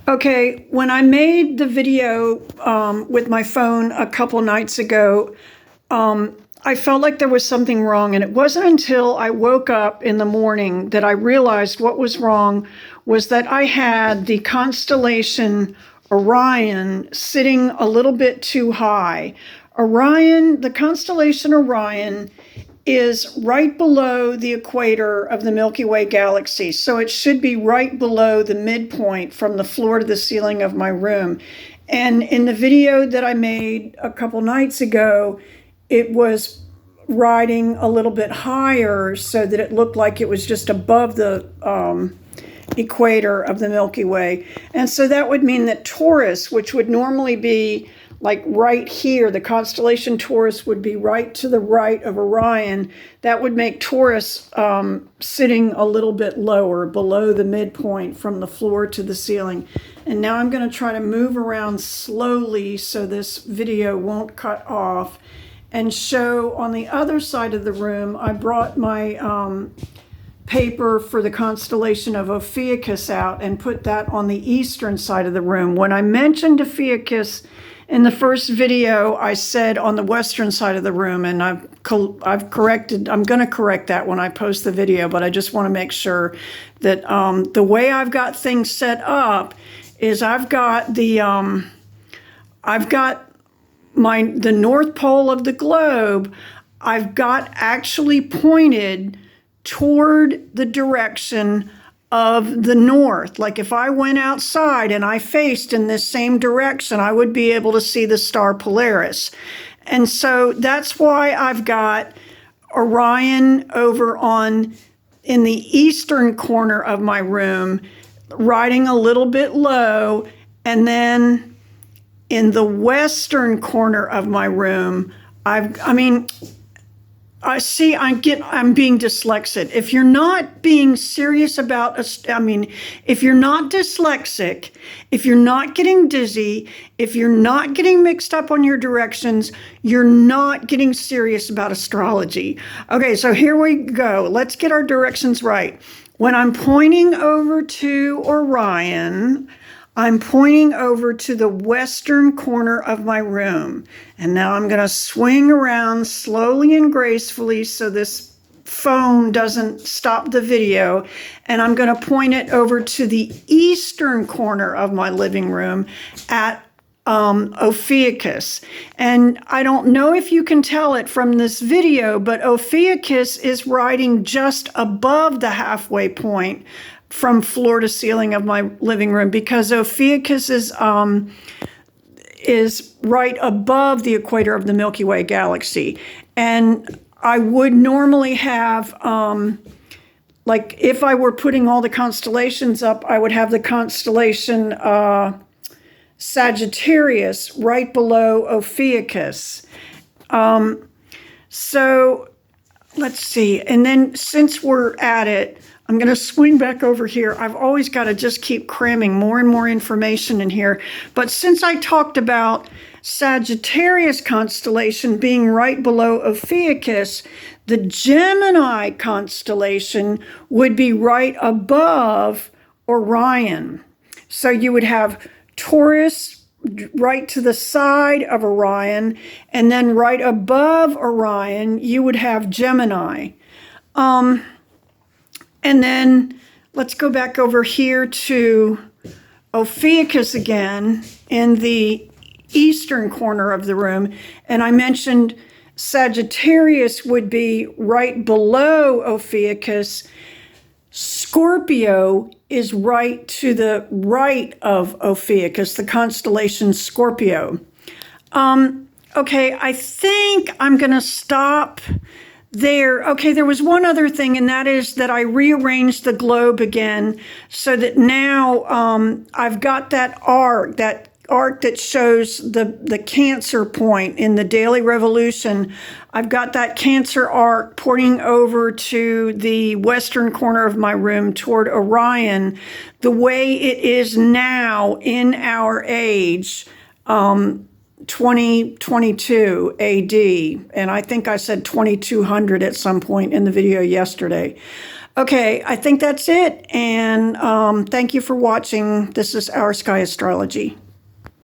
Okay, when I made the video with my phone a couple nights ago, I felt like there was something wrong. And it wasn't until I woke up in the morning that I realized what was wrong was that I had the constellation Orion sitting a little bit too high. Orion, the constellation Orion, is right below the equator of the Milky Way galaxy. So it should be right below the midpoint from the floor to the ceiling of my room. And in the video that I made a couple nights ago, it was riding a little bit higher so that it looked like it was just above the equator of the Milky Way. And so that would mean that Taurus, which would normally be like right here, the constellation Taurus would be right to the right of Orion. That would make Taurus sitting a little bit lower, below the midpoint from the floor to the ceiling. And now I'm going to try to move around slowly so this video won't cut off, and show on the other side of the room. I brought my paper for the constellation of Ophiuchus out and put that on the eastern side of the room. When I mentioned Ophiuchus in the first video, I said on the western side of the room, and I've corrected. I'm going to correct that when I post the video, but I just want to make sure that the way I've got things set up is I've got the North Pole of the globe. I've got actually pointed toward the direction of the north. Like if I went outside and I faced in this same direction, I would be able to see the star Polaris. And so that's why I've got Orion over in the eastern corner of my room, riding a little bit low, and then in the western corner of my room, I'm being dyslexic. If you're not being serious about, if you're not dyslexic, if you're not getting dizzy, if you're not getting mixed up on your directions, you're not getting serious about astrology. Okay, so here we go. Let's get our directions right. When I'm pointing over to Orion, I'm pointing over to the western corner of my room. And now I'm going to swing around slowly and gracefully so this phone doesn't stop the video. And I'm going to point it over to the eastern corner of my living room at Ophiuchus. And I don't know if you can tell it from this video, but Ophiuchus is riding just above the halfway point from floor to ceiling of my living room, because Ophiuchus is right above the equator of the Milky Way galaxy. And I would normally have, like if I were putting all the constellations up, I would have the constellation Sagittarius right below Ophiuchus. So let's see. And then since we're at it, I'm going to swing back over here. I've always got to just keep cramming more and more information in here. But since I talked about Sagittarius constellation being right below Ophiuchus, the Gemini constellation would be right above Orion. So you would have Taurus right to the side of Orion, and then right above Orion, you would have Gemini. And then let's go back over here to Ophiuchus again in the eastern corner of the room. And I mentioned Sagittarius would be right below Ophiuchus. Scorpio is right to the right of Ophiuchus, the constellation Scorpio. Okay, I think I'm going to stop there. Okay, there was one other thing, and that is that I rearranged the globe again so that now I've got that arc that shows the Cancer point in the daily revolution. I've got that Cancer arc pointing over to the western corner of my room toward Orion, the way it is now in our age, 2022 AD, and I think I said 2200 at some point in the video yesterday. Okay, I think that's it. And thank you for watching. This is Our Sky Astrology.